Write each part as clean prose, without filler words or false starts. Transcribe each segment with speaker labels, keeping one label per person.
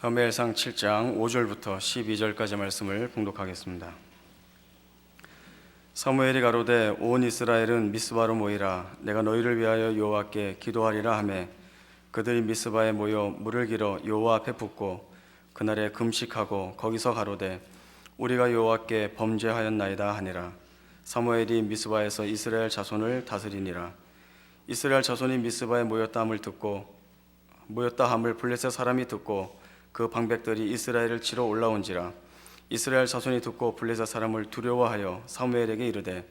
Speaker 1: 사무엘상 7장 5절부터 12절까지 말씀을 봉독하겠습니다. 사무엘이 가로되 온 이스라엘은 미스바로 모이라. 내가 너희를 위하여 여호와께 기도하리라 하매 그들이 미스바에 모여 물을 길어 여호와 앞에 붓고 그날에 금식하고 거기서 가로되 우리가 여호와께 범죄하였나이다 하니라. 사무엘이 미스바에서 이스라엘 자손을 다스리니라. 이스라엘 자손이 미스바에 모였다 함을 블레셋 사람이 듣고 그 방백들이 이스라엘을 치러 올라온지라. 이스라엘 자손이 듣고 블레셋 사람을 두려워하여 사무엘에게 이르되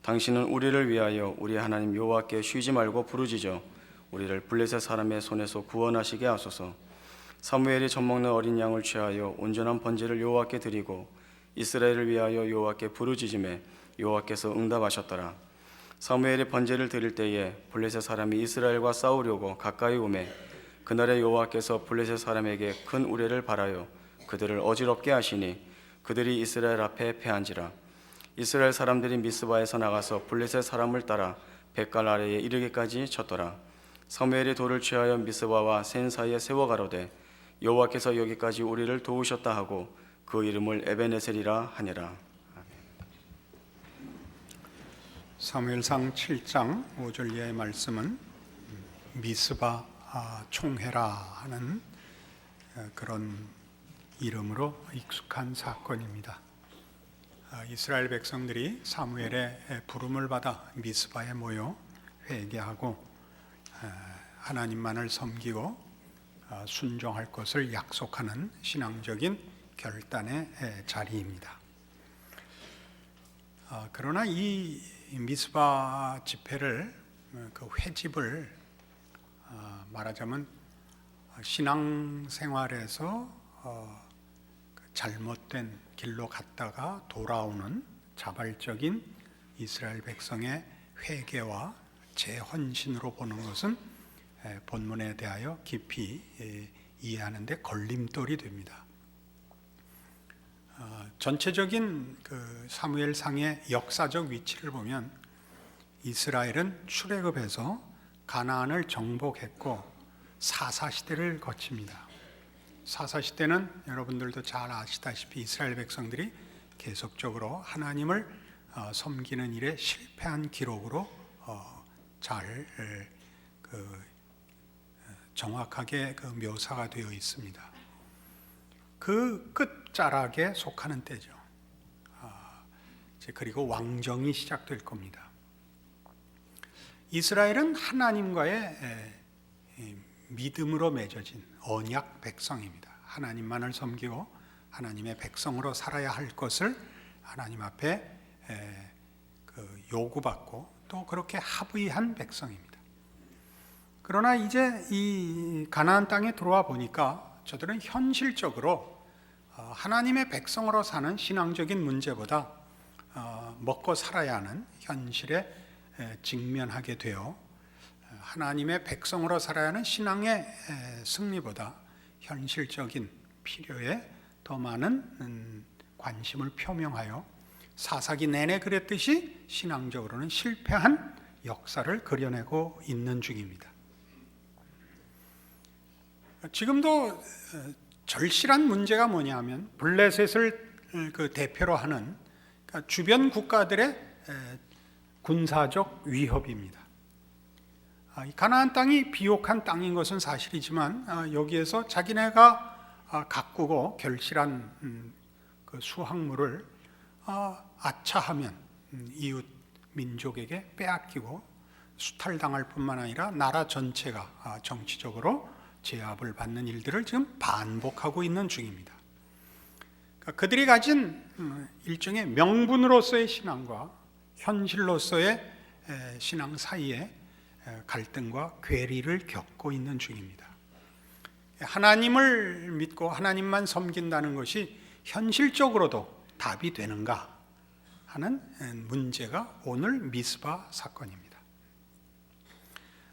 Speaker 1: 당신은 우리를 위하여 우리 하나님 여호와께 쉬지 말고 부르짖어 우리를 블레셋 사람의 손에서 구원하시게 하소서. 사무엘이 젖먹는 어린 양을 취하여 온전한 번제를 여호와께 드리고 이스라엘을 위하여 여호와께 부르짖음에 여호와께서 응답하셨더라. 사무엘이 번제를 드릴 때에 블레셋 사람이 이스라엘과 싸우려고 가까이 오매 그날에 여호와께서 블레셋 사람에게 큰 우레를 발하여 그들을 어지럽게 하시니 그들이 이스라엘 앞에 패한지라. 이스라엘 사람들이 미스바에서 나가서 블레셋 사람을 따라 벳갈 아래에 이르기까지 쳤더라. 사무엘이 돌을 취하여 미스바와 센 사이에 세워 가로되 여호와께서 여기까지 우리를 도우셨다 하고 그 이름을 에베네셀이라 하니라.
Speaker 2: 사무엘상 7장 5절 이하의 말씀은 미스바 총회라 하는 그런 이름으로 익숙한 사건입니다. 이스라엘 백성들이 사무엘의 부름을 받아 미스바에 모여 회개하고 하나님만을 섬기고 순종할 것을 약속하는 신앙적인 결단의 자리입니다. 그러나 이 미스바 집회를, 그 회집을 말하자면 신앙생활에서 잘못된 길로 갔다가 돌아오는 자발적인 이스라엘 백성의 회개와 재헌신으로 보는 것은 본문에 대하여 깊이 이해하는 데 걸림돌이 됩니다. 전체적인 그 사무엘상의 역사적 위치를 보면 이스라엘은 출애굽해서 가나안을 정복했고 사사시대를 거칩니다. 사사시대는 여러분들도 잘 아시다시피 이스라엘 백성들이 계속적으로 하나님을 섬기는 일에 실패한 기록으로 잘 정확하게 묘사가 되어 있습니다. 그 끝자락에 속하는 때죠. 그리고 왕정이 시작될 겁니다. 이스라엘은 하나님과의 믿음으로 맺어진 언약 백성입니다. 하나님만을 섬기고 하나님의 백성으로 살아야 할 것을 하나님 앞에 요구받고 또 그렇게 합의한 백성입니다. 그러나 이제 이 가나안 땅에 들어와 보니까 저들은 현실적으로 하나님의 백성으로 사는 신앙적인 문제보다 먹고 살아야 하는 현실에 직면하게 되어 하나님의 백성으로 살아야 하는 신앙의 승리보다 현실적인 필요에 더 많은 관심을 표명하여 사사기 내내 그랬듯이 신앙적으로는 실패한 역사를 그려내고 있는 중입니다. 지금도 절실한 문제가 뭐냐면 블레셋을 대표로 하는 주변 국가들의 군사적 위협입니다. 가나안 땅이 비옥한 땅인 것은 사실이지만 여기에서 자기네가 가꾸고 결실한 그 수확물을 아차하면 이웃 민족에게 빼앗기고 수탈당할 뿐만 아니라 나라 전체가 정치적으로 제압을 받는 일들을 지금 반복하고 있는 중입니다. 그들이 가진 일종의 명분으로서의 신앙과 현실로서의 신앙 사이에 갈등과 괴리를 겪고 있는 중입니다. 하나님을 믿고 하나님만 섬긴다는 것이 현실적으로도 답이 되는가 하는 문제가 오늘 미스바 사건입니다.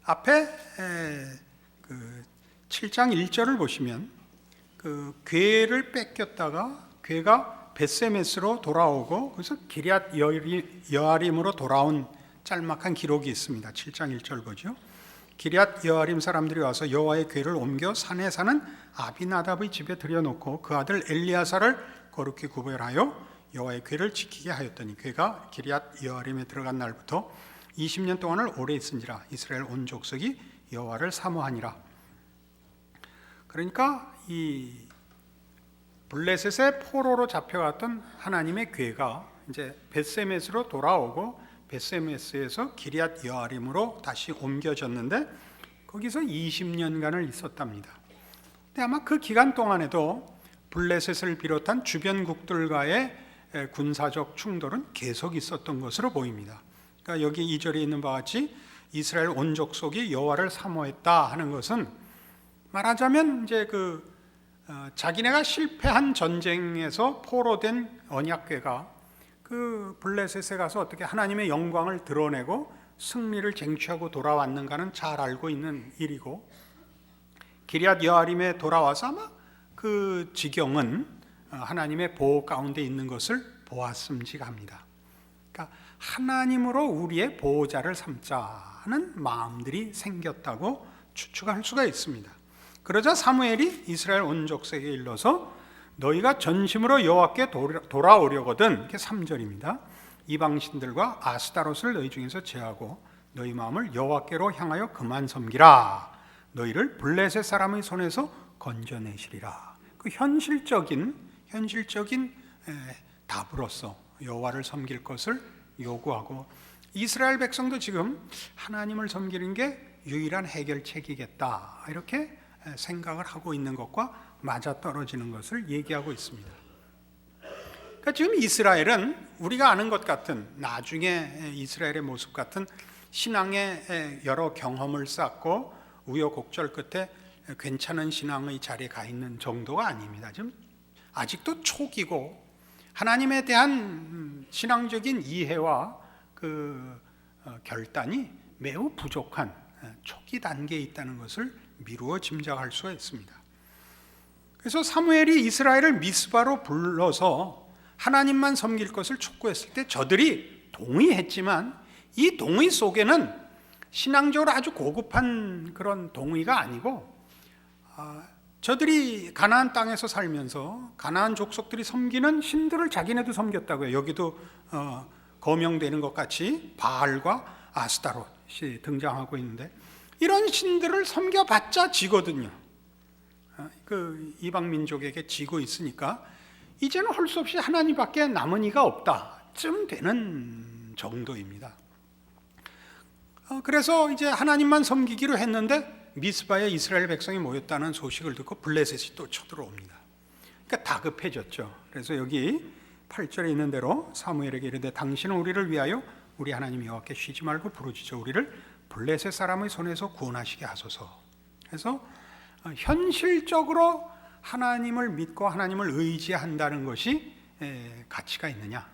Speaker 2: 앞에 7장 1절을 보시면 그 괴를 뺏겼다가 괴가 벳세메스로 돌아오고 그래서 기럇 여아림으로 돌아온 짤막한 기록이 있습니다. 7장 1절 보죠. 기럇 여아림 사람들이 와서 여호와의 궤를 옮겨 산에 사는 아비나답의 집에 들여놓고 그 아들 엘리야사를 거룩히 구별하여 여호와의 궤를 지키게 하였더니 궤가 기럇 여아림에 들어간 날부터 20년 동안을 오래 있은지라 이스라엘 온 족속이 여호와를 사모하니라. 그러니까 이 블레셋의 포로로 잡혀갔던 하나님의 궤가 이제 벳세메스로 돌아오고 벳세메스에서 기럇 여아림으로 다시 옮겨졌는데 거기서 20년간을 있었답니다. 근데 아마 그 기간 동안에도 블레셋을 비롯한 주변국들과의 군사적 충돌은 계속 있었던 것으로 보입니다. 그러니까 여기 2절에 있는 바와 같이 이스라엘 온 족속이 여호와를 사모했다 하는 것은 말하자면 이제 자기네가 실패한 전쟁에서 포로된 언약궤가 그 블레셋에 가서 어떻게 하나님의 영광을 드러내고 승리를 쟁취하고 돌아왔는가는 잘 알고 있는 일이고, 기럇 여아림에 돌아와서 아마 그 지경은 하나님의 보호 가운데 있는 것을 보았음직합니다. 그러니까 하나님으로 우리의 보호자를 삼자는 마음들이 생겼다고 추측할 수가 있습니다. 그러자 사무엘이 이스라엘 온 족속에게 일러서 너희가 전심으로 여호와께 돌아오려거든, 이게 3절입니다. 이방신들과 아스타롯을 너희 중에서 제하고 너희 마음을 여호와께로 향하여 그만 섬기라. 너희를 블레셋 사람의 손에서 건져내시리라. 그 현실적인 답으로서 여호와를 섬길 것을 요구하고, 이스라엘 백성도 지금 하나님을 섬기는 게 유일한 해결책이겠다 이렇게 생각을 하고 있는 것과 맞아떨어지는 것을 얘기하고 있습니다. 그러니까 지금 이스라엘은 우리가 아는 것 같은, 나중에 이스라엘의 모습 같은 신앙의 여러 경험을 쌓고 우여곡절 끝에 괜찮은 신앙의 자리에 가 있는 정도가 아닙니다. 지금 아직도 초기고 하나님에 대한 신앙적인 이해와 그 결단이 매우 부족한 초기 단계에 있다는 것을 미루어 짐작할 수가 있습니다. 그래서 사무엘이 이스라엘을 미스바로 불러서 하나님만 섬길 것을 촉구했을 때 저들이 동의했지만 이 동의 속에는 신앙적으로 아주 고급한 그런 동의가 아니고, 저들이 가나안 땅에서 살면서 가나안 족속들이 섬기는 신들을 자기네도 섬겼다고요. 여기도 거명되는 것 같이 바알과 아스타롯이 등장하고 있는데, 이런 신들을 섬겨봤자 지거든요. 그 이방 민족에게 지고 있으니까 이제는 할 수 없이 하나님밖에 남은 이가 없다쯤 되는 정도입니다. 그래서 이제 하나님만 섬기기로 했는데 미스바에 이스라엘 백성이 모였다는 소식을 듣고 블레셋이 또 쳐들어옵니다. 그러니까 다급해졌죠. 그래서 여기 8절에 있는 대로 사무엘에게 이르되 당신은 우리를 위하여 우리 하나님 여호와께 쉬지 말고 부르짖어 우리를 블레셋 사람의 손에서 구원하시게 하소서. 그래서 현실적으로 하나님을 믿고 하나님을 의지한다는 것이 가치가 있느냐,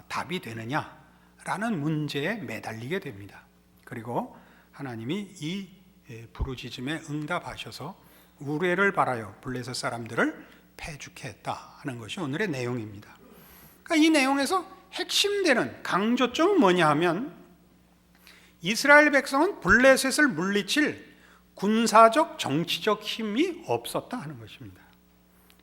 Speaker 2: 답이 되느냐라는 문제에 매달리게 됩니다. 그리고 하나님이 이 부르짖음에 응답하셔서 우레를 바라여 블레셋 사람들을 패죽게 했다 하는 것이 오늘의 내용입니다. 그러니까 이 내용에서 핵심되는 강조점은 뭐냐 하면, 이스라엘 백성은 블레셋을 물리칠 군사적 정치적 힘이 없었다 하는 것입니다.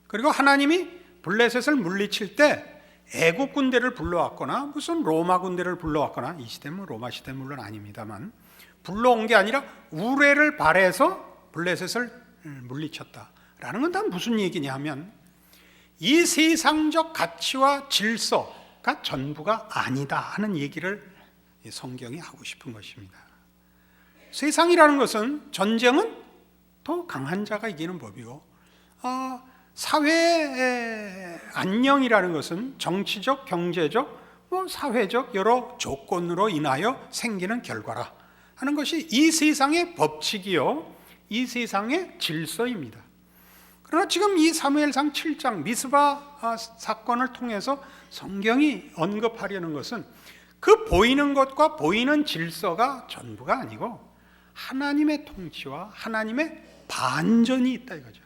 Speaker 2: 그리고 하나님이 블레셋을 물리칠 때 애국 군대를 불러왔거나 무슨 로마 군대를 불러왔거나, 이 시대는 로마 시대는 물론 아닙니다만 불러온 게 아니라 우레를 발해서 블레셋을 물리쳤다라는 건 다 무슨 얘기냐 하면, 이 세상적 가치와 질서가 전부가 아니다 하는 얘기를 성경이 하고 싶은 것입니다. 세상이라는 것은, 전쟁은 더 강한 자가 이기는 법이고, 사회의 안녕이라는 것은 정치적, 경제적, 사회적 여러 조건으로 인하여 생기는 결과라 하는 것이 이 세상의 법칙이요, 이 세상의 질서입니다. 그러나 지금 이 사무엘상 7장 미스바 사건을 통해서 성경이 언급하려는 것은 그 보이는 것과 보이는 질서가 전부가 아니고 하나님의 통치와 하나님의 반전이 있다 이거죠.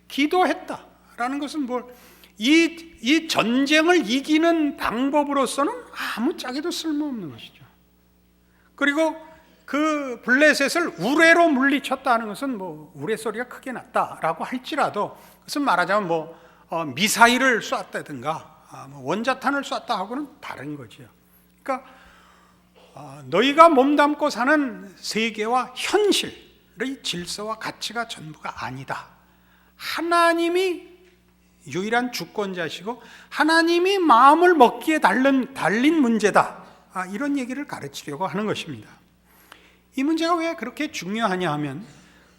Speaker 2: 기도했다라는 것은 이 전쟁을 이기는 방법으로서는 아무짝에도 쓸모없는 것이죠. 그리고 그 블레셋을 우레로 물리쳤다는 것은 뭐 우레소리가 크게 났다라고 할지라도 그것은 말하자면 미사일을 쐈다든가 원자탄을 쐈다 하고는 다른 거지요. 그러니까 너희가 몸담고 사는 세계와 현실의 질서와 가치가 전부가 아니다. 하나님이 유일한 주권자시고 하나님이 마음을 먹기에 달린 문제다. 이런 얘기를 가르치려고 하는 것입니다. 이 문제가 왜 그렇게 중요하냐 하면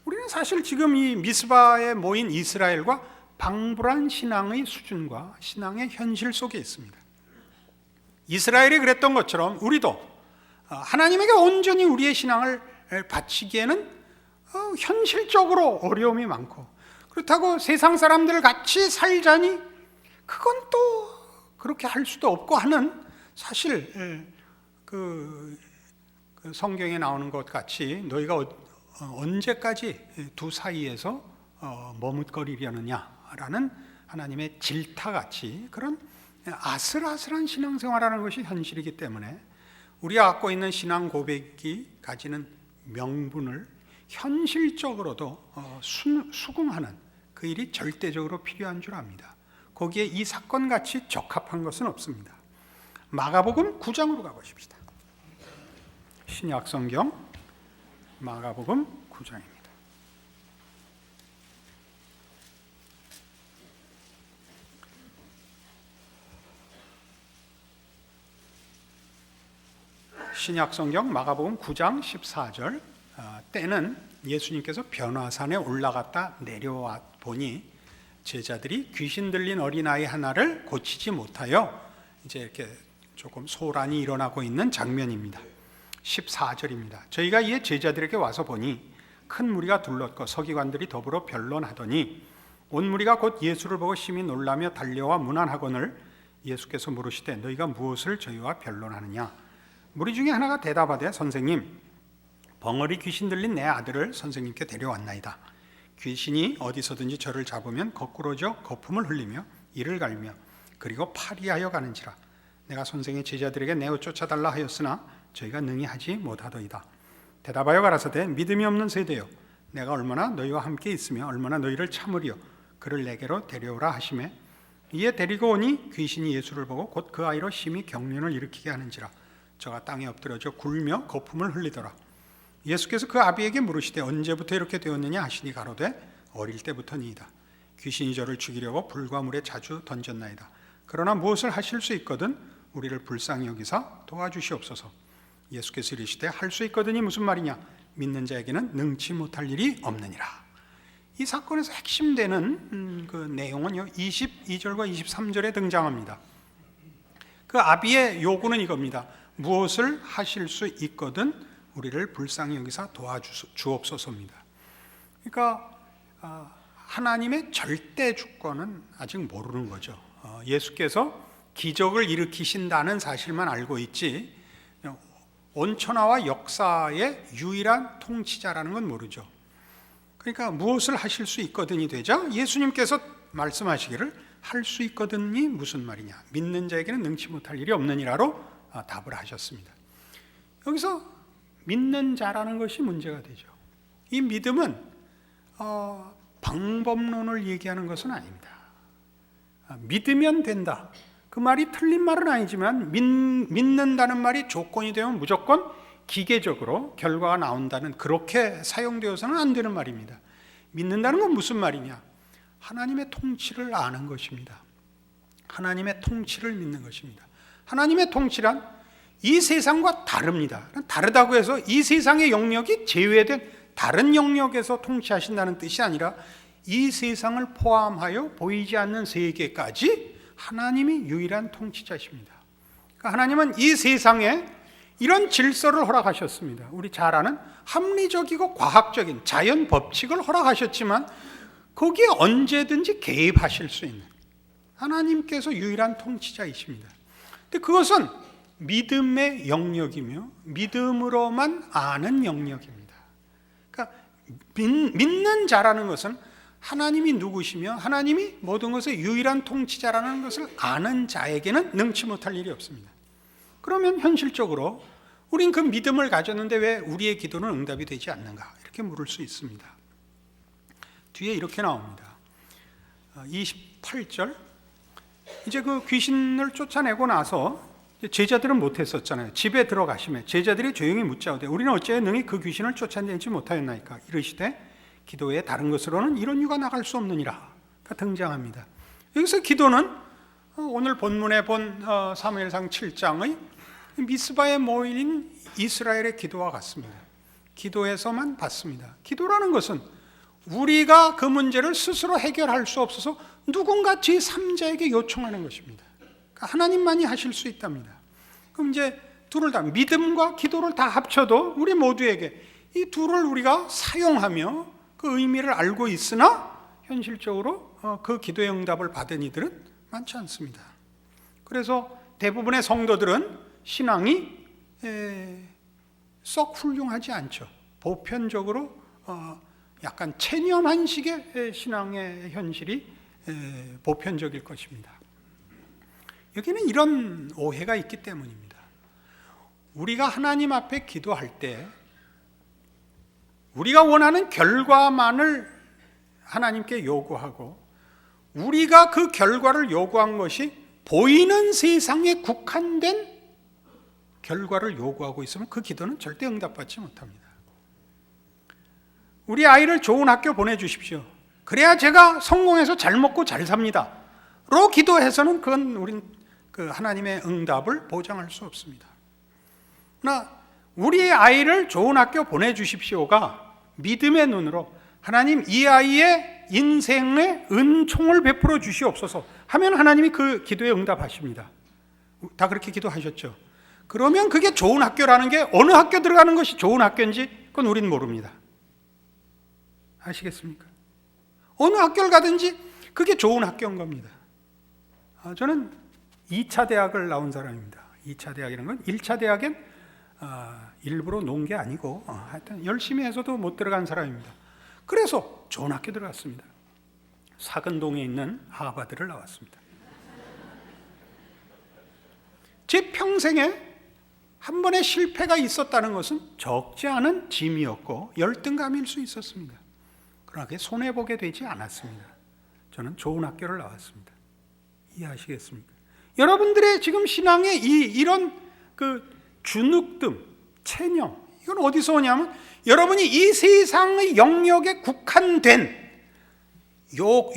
Speaker 2: 우리는 사실 지금 이 미스바에 모인 이스라엘과 방불한 신앙의 수준과 신앙의 현실 속에 있습니다. 이스라엘이 그랬던 것처럼 우리도 하나님에게 온전히 우리의 신앙을 바치기에는 현실적으로 어려움이 많고, 그렇다고 세상 사람들 같이 살자니 그건 또 그렇게 할 수도 없고 하는, 사실 그 성경에 나오는 것 같이 너희가 언제까지 두 사이에서 머뭇거리려느냐라는 하나님의 질타같이 그런 아슬아슬한 신앙생활하는 것이 현실이기 때문에 우리가 갖고 있는 신앙 고백이 가지는 명분을 현실적으로도 수긍하는 그 일이 절대적으로 필요한 줄 압니다. 거기에 이 사건같이 적합한 것은 없습니다. 마가복음 9장으로 가보십시다. 신약성경 마가복음 9장입니다. 신약성경 마가복음 9장 14절, 때는 예수님께서 변화산에 올라갔다 내려와 보니 제자들이 귀신 들린 어린아이 하나를 고치지 못하여 이제 이렇게 조금 소란이 일어나고 있는 장면입니다. 14절입니다. 저희가 이에 제자들에게 와서 보니 큰 무리가 둘렀고 서기관들이 더불어 변론하더니 온 무리가 곧 예수를 보고 심히 놀라며 달려와 문안하거늘 예수께서 물으시되 너희가 무엇을 저희와 변론하느냐? 무리 중에 하나가 대답하되 선생님, 벙어리 귀신 들린 내 아들을 선생님께 데려왔나이다. 귀신이 어디서든지 저를 잡으면 거꾸로져 거품을 흘리며 이를 갈며 그리고 파리하여 가는지라. 내가 선생의 제자들에게 내어 쫓아달라 하였으나 저희가 능히 하지 못하더이다. 대답하여 가라사대 믿음이 없는 세대여, 내가 얼마나 너희와 함께 있으며 얼마나 너희를 참으리요. 그를 내게로 데려오라 하시매 이에 데리고 오니 귀신이 예수를 보고 곧 그 아이로 심히 경련을 일으키게 하는지라. 저가 땅에 엎드려져 굴며 거품을 흘리더라. 예수께서 그 아비에게 물으시되 언제부터 이렇게 되었느냐 하시니 가로되 어릴 때부터니이다. 귀신이 저를 죽이려고 불과 물에 자주 던졌나이다. 그러나 무엇을 하실 수 있거든 우리를 불쌍히 여기사 도와주시옵소서. 예수께서 이르시되 할 수 있거든이 무슨 말이냐? 믿는 자에게는 능치 못할 일이 없느니라. 이 사건에서 핵심되는 그 내용은요 22절과 23절에 등장합니다. 그 아비의 요구는 이겁니다. 무엇을 하실 수 있거든 우리를 불쌍히 여기사 도와주옵소서입니다. 그러니까 하나님의 절대 주권은 아직 모르는 거죠. 예수께서 기적을 일으키신다는 사실만 알고 있지 온천하와 역사의 유일한 통치자라는 건 모르죠. 그러니까 무엇을 하실 수 있거든이 되자 예수님께서 말씀하시기를 할 수 있거든이 무슨 말이냐? 믿는 자에게는 능치 못할 일이 없느니라로 답을 하셨습니다. 여기서 믿는 자라는 것이 문제가 되죠. 이 믿음은 방법론을 얘기하는 것은 아닙니다. 믿으면 된다. 그 말이 틀린 말은 아니지만 믿는다는 말이 조건이 되면 무조건 기계적으로 결과가 나온다는, 그렇게 사용되어서는 안 되는 말입니다. 믿는다는 건 무슨 말이냐? 하나님의 통치를 아는 것입니다. 하나님의 통치를 믿는 것입니다. 하나님의 통치란 이 세상과 다릅니다. 다르다고 해서 이 세상의 영역이 제외된 다른 영역에서 통치하신다는 뜻이 아니라 이 세상을 포함하여 보이지 않는 세계까지 하나님이 유일한 통치자십니다. 그러니까 하나님은 이 세상에 이런 질서를 허락하셨습니다. 우리 잘 아는 합리적이고 과학적인 자연 법칙을 허락하셨지만 거기에 언제든지 개입하실 수 있는 하나님께서 유일한 통치자이십니다. 근데 그것은 믿음의 영역이며 믿음으로만 아는 영역입니다. 그러니까 믿는 자라는 것은 하나님이 누구시며 하나님이 모든 것의 유일한 통치자라는 것을 아는 자에게는 능치 못할 일이 없습니다. 그러면 현실적으로 우린 그 믿음을 가졌는데 왜 우리의 기도는 응답이 되지 않는가? 이렇게 물을 수 있습니다. 뒤에 이렇게 나옵니다. 28절. 이제 그 귀신을 쫓아내고 나서 제자들은 못했었잖아요. 집에 들어가시매 제자들이 조용히 묻자오되 우리는 어찌하여 능히 그 귀신을 쫓아내지 못하였나이까? 이르시되 기도 외에 다른 것으로는 이런 유가 나갈 수 없느니라 등장합니다. 여기서 기도는 오늘 본문에 본 사무엘상 7장의 미스바에 모인 이스라엘의 기도와 같습니다. 기도에서만 받습니다. 기도라는 것은 우리가 그 문제를 스스로 해결할 수 없어서 누군가 제3자에게 요청하는 것입니다. 그러니까 하나님만이 하실 수 있답니다. 그럼 이제 둘을 다, 믿음과 기도를 다 합쳐도 우리 모두에게 이 둘을 우리가 사용하며 그 의미를 알고 있으나 현실적으로 그 기도의 응답을 받은 이들은 많지 않습니다. 그래서 대부분의 성도들은 신앙이 썩 훌륭하지 않죠. 보편적으로 약간 체념한 식의 신앙의 현실이 보편적일 것입니다. 여기는 이런 오해가 있기 때문입니다. 우리가 하나님 앞에 기도할 때 우리가 원하는 결과만을 하나님께 요구하고 우리가 그 결과를 요구한 것이 보이는 세상에 국한된 결과를 요구하고 있으면 그 기도는 절대 응답받지 못합니다. 우리 아이를 좋은 학교 보내주십시오. 그래야 제가 성공해서 잘 먹고 잘 삽니다. 로 기도해서는 그건 우린 그 하나님의 응답을 보장할 수 없습니다. 그러나 우리 아이를 좋은 학교 보내주십시오가 믿음의 눈으로 하나님 이 아이의 인생에 은총을 베풀어 주시옵소서 하면 하나님이 그 기도에 응답하십니다. 다 그렇게 기도하셨죠. 그러면 그게 좋은 학교라는 게 어느 학교 들어가는 것이 좋은 학교인지 그건 우린 모릅니다. 아시겠습니까? 어느 학교를 가든지 그게 좋은 학교인 겁니다. 저는 2차 대학을 나온 사람입니다. 2차 대학이라는 건 1차 대학엔 일부러 놓은 게 아니고 하여튼 열심히 해서도 못 들어간 사람입니다. 그래서 좋은 학교 들어갔습니다. 사근동에 있는 하버드를 나왔습니다. 제 평생에 한 번의 실패가 있었다는 것은 적지 않은 짐이었고 열등감일 수 있었습니다. 그러나 그게 손해보게 되지 않았습니다. 저는 좋은 학교를 나왔습니다. 이해하시겠습니까? 여러분들의 지금 신앙의 이런 그 주눅듦, 체념, 이건 어디서 오냐면 여러분이 이 세상의 영역에 국한된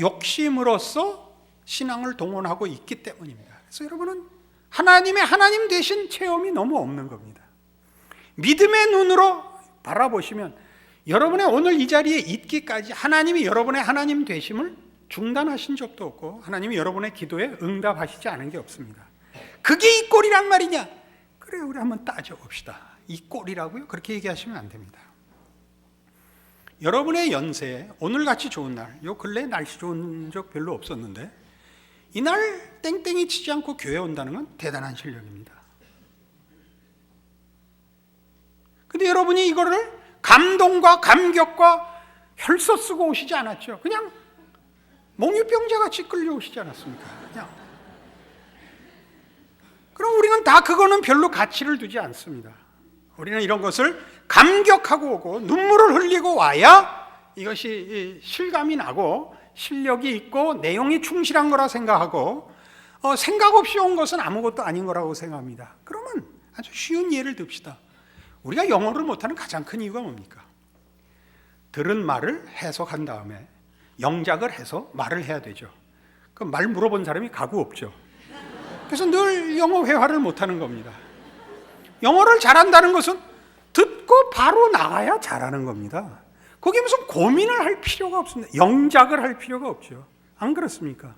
Speaker 2: 욕심으로서 신앙을 동원하고 있기 때문입니다. 그래서 여러분은 하나님의 하나님 되신 체험이 너무 없는 겁니다. 믿음의 눈으로 바라보시면 여러분의 오늘 이 자리에 있기까지 하나님이 여러분의 하나님 되심을 중단하신 적도 없고 하나님이 여러분의 기도에 응답하시지 않은 게 없습니다. 그게 이 꼴이란 말이냐? 그래, 우리 한번 따져봅시다. 이 꼴이라고요? 그렇게 얘기하시면 안 됩니다. 여러분의 연세에 오늘같이 좋은 날, 요 근래에 날씨 좋은 적 별로 없었는데 이날 땡땡이 치지 않고 교회 온다는 건 대단한 실력입니다. 근데 여러분이 이거를 감동과 감격과 혈서 쓰고 오시지 않았죠. 그냥 몽유병자같이 끌려오시지 않았습니까? 그냥. 그럼 우리는 다 그거는 별로 가치를 두지 않습니다. 우리는 이런 것을 감격하고 오고 눈물을 흘리고 와야 이것이 실감이 나고 실력이 있고 내용이 충실한 거라 생각하고 생각 없이 온 것은 아무것도 아닌 거라고 생각합니다. 그러면 아주 쉬운 예를 듭시다. 우리가 영어를 못하는 가장 큰 이유가 뭡니까? 들은 말을 해석한 다음에 영작을 해서 말을 해야 되죠. 그럼 말 물어본 사람이 가구 없죠. 그래서 늘 영어 회화를 못하는 겁니다. 영어를 잘한다는 것은 듣고 바로 나가야 잘하는 겁니다. 거기에 무슨 고민을 할 필요가 없습니다. 영작을 할 필요가 없죠. 안 그렇습니까?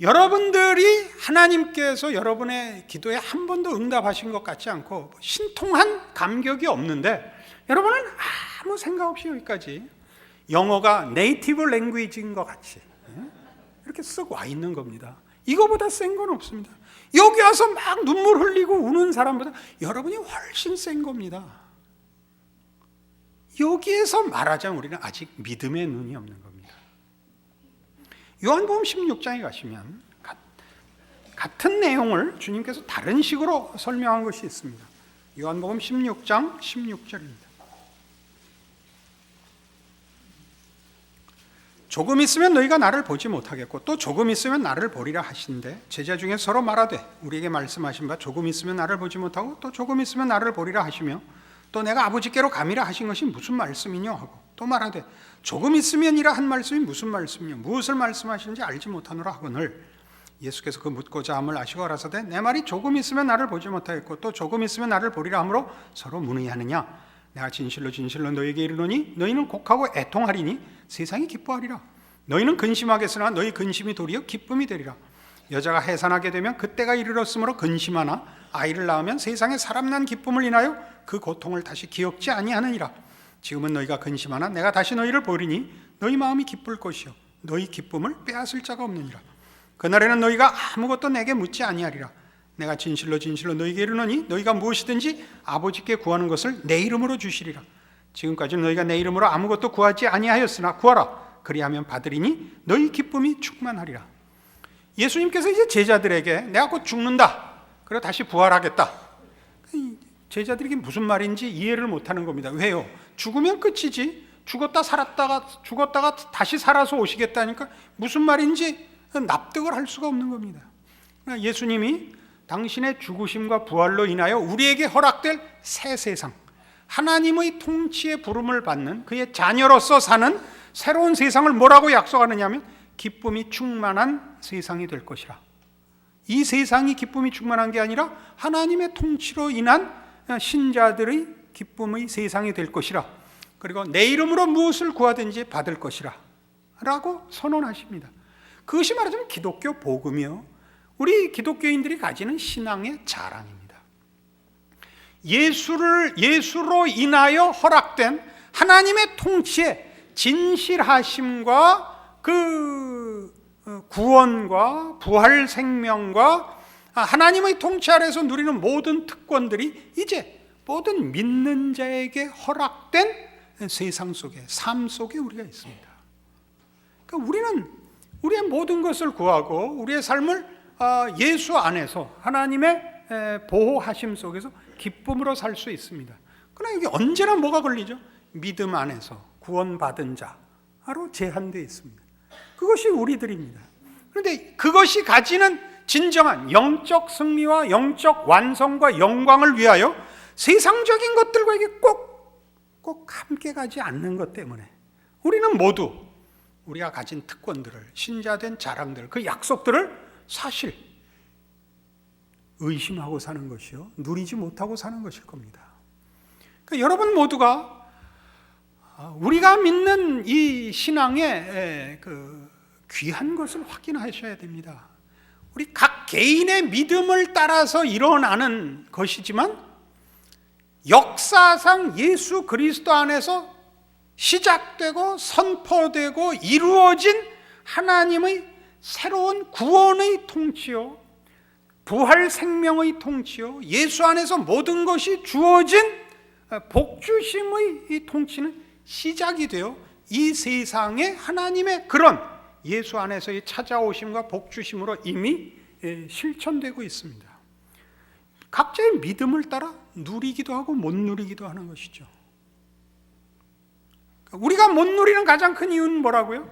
Speaker 2: 여러분들이 하나님께서 여러분의 기도에 한 번도 응답하신 것 같지 않고 신통한 감격이 없는데 여러분은 아무 생각 없이 여기까지 영어가 네이티브 랭귀지인 것 같이 이렇게 쓱 와 있는 겁니다. 이거보다 센 건 없습니다. 여기 와서 막 눈물 흘리고 우는 사람보다 여러분이 훨씬 센 겁니다. 여기에서 말하자면 우리는 아직 믿음의 눈이 없는 겁니다. 요한복음 16장에 가시면 같은 내용을 주님께서 다른 식으로 설명한 것이 있습니다. 요한복음 16장 16절입니다. 조금 있으면 너희가 나를 보지 못하겠고 또 조금 있으면 나를 보리라 하신대 제자 중에 서로 말하되 우리에게 말씀하신 바 조금 있으면 나를 보지 못하고 또 조금 있으면 나를 보리라 하시며 또 내가 아버지께로 감이라 하신 것이 무슨 말씀이뇨 하고 또 말하되 조금 있으면이라 한 말씀이 무슨 말씀이뇨 무엇을 말씀하시는지 알지 못하노라 하거늘 예수께서 그 묻고자 함을 아시고 가라사대 내 말이 조금 있으면 나를 보지 못하겠고 또 조금 있으면 나를 보리라 하므로 서로 문의하느냐 내가 진실로 진실로 너희에게 이르노니 너희는 곡하고 애통하리니 세상이 기뻐하리라 너희는 근심하겠으나 너희 근심이 도리어 기쁨이 되리라 여자가 해산하게 되면 그때가 이르렀으므로 근심하나 아이를 낳으면 세상에 사람 난 기쁨을 인하여 그 고통을 다시 기억지 아니하느니라 지금은 너희가 근심하나 내가 다시 너희를 보리니 너희 마음이 기쁠 것이요 너희 기쁨을 빼앗을 자가 없느니라 그날에는 너희가 아무것도 내게 묻지 아니하리라 내가 진실로 진실로 너희에게 이르노니 너희가 무엇이든지 아버지께 구하는 것을 내 이름으로 주시리라 지금까지는 너희가 내 이름으로 아무것도 구하지 아니하였으나 구하라 그리하면 받으리니 너희 기쁨이 충만하리라 예수님께서 이제 제자들에게 내가 곧 죽는다 그리고 다시 부활하겠다 제자들에게 무슨 말인지 이해를 못하는 겁니다. 왜요? 죽으면 끝이지 죽었다가 다시 살아서 오시겠다니까 무슨 말인지 납득을 할 수가 없는 겁니다. 예수님이 당신의 죽으심과 부활로 인하여 우리에게 허락될 새 세상 하나님의 통치의 부름을 받는 그의 자녀로서 사는 새로운 세상을 뭐라고 약속하느냐면 기쁨이 충만한 세상이 될 것이라 이 세상이 기쁨이 충만한 게 아니라 하나님의 통치로 인한 신자들의 기쁨의 세상이 될 것이라 그리고 내 이름으로 무엇을 구하든지 받을 것이라 라고 선언하십니다. 그것이 말하자면 기독교 복음이요 우리 기독교인들이 가지는 신앙의 자랑입니다. 예수로 인하여 허락된 하나님의 통치의 진실하심과 그 구원과 부활 생명과 하나님의 통치 아래에서 누리는 모든 특권들이 이제 모든 믿는 자에게 허락된 세상 속에 삶 속에 우리가 있습니다. 그러니까 우리는 우리의 모든 것을 구하고 우리의 삶을 예수 안에서 하나님의 보호하심 속에서 기쁨으로 살 수 있습니다. 그러나 이게 언제나 뭐가 걸리죠? 믿음 안에서 구원받은 자로 제한되어 있습니다. 그것이 우리들입니다. 그런데 그것이 가지는 진정한 영적 승리와 영적 완성과 영광을 위하여 세상적인 것들과 이게 꼭 함께 가지 않는 것 때문에 우리는 모두 우리가 가진 특권들을 신자된 자랑들 그 약속들을 사실 의심하고 사는 것이요 누리지 못하고 사는 것일 겁니다. 그러니까 여러분 모두가 우리가 믿는 이 신앙의 그 귀한 것을 확인하셔야 됩니다. 우리 각 개인의 믿음을 따라서 일어나는 것이지만 역사상 예수 그리스도 안에서 시작되고 선포되고 이루어진 하나님의 새로운 구원의 통치요 부활 생명의 통치요 예수 안에서 모든 것이 주어진 복주심의 이 통치는 시작이 되어 이 세상에 하나님의 그런 예수 안에서의 찾아오심과 복주심으로 이미 실천되고 있습니다. 각자의 믿음을 따라 누리기도 하고 못 누리기도 하는 것이죠. 우리가 못 누리는 가장 큰 이유는 뭐라고요?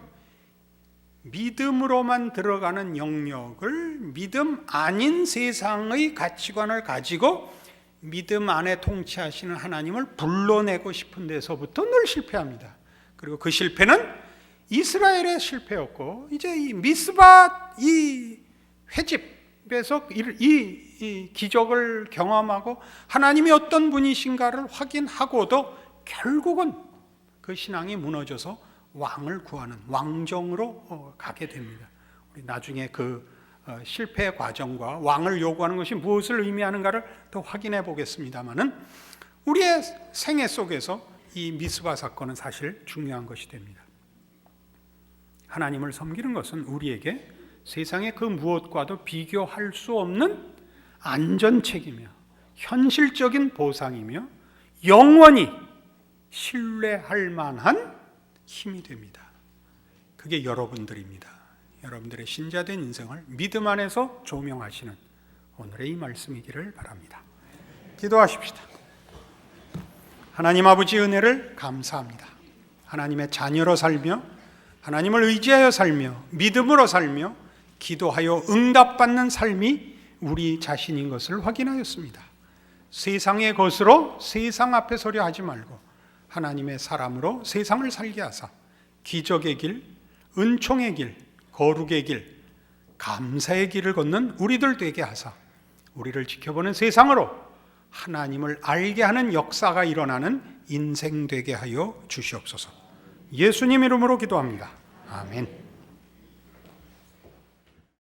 Speaker 2: 믿음으로만 들어가는 영역을 믿음 아닌 세상의 가치관을 가지고 믿음 안에 통치하시는 하나님을 불러내고 싶은 데서부터 늘 실패합니다. 그리고 그 실패는 이스라엘의 실패였고 이제 이 미스바 이 회집에서 이 기적을 경험하고 하나님이 어떤 분이신가를 확인하고도 결국은 그 신앙이 무너져서 왕을 구하는 왕정으로 가게 됩니다. 우리 나중에 그 실패 과정과 왕을 요구하는 것이 무엇을 의미하는가를 더 확인해 보겠습니다만은 우리의 생애 속에서 이 미스바 사건은 사실 중요한 것이 됩니다. 하나님을 섬기는 것은 우리에게 세상의 그 무엇과도 비교할 수 없는 안전책이며 현실적인 보상이며 영원히 신뢰할 만한 힘이 됩니다. 그게 여러분들입니다. 여러분들의 신자된 인생을 믿음 안에서 조명하시는 오늘의 이 말씀이기를 바랍니다. 기도하십시다. 하나님 아버지 은혜를 감사합니다. 하나님의 자녀로 살며 하나님을 의지하여 살며 믿음으로 살며 기도하여 응답받는 삶이 우리 자신인 것을 확인하였습니다. 세상의 것으로 세상 앞에 서려 하지 말고 하나님의 사람으로 세상을 살게 하사 기적의 길, 은총의 길, 거룩의 길, 감사의 길을 걷는 우리들 되게 하사 우리를 지켜보는 세상으로 하나님을 알게 하는 역사가 일어나는 인생 되게 하여 주시옵소서. 예수님 이름으로 기도합니다. 아멘.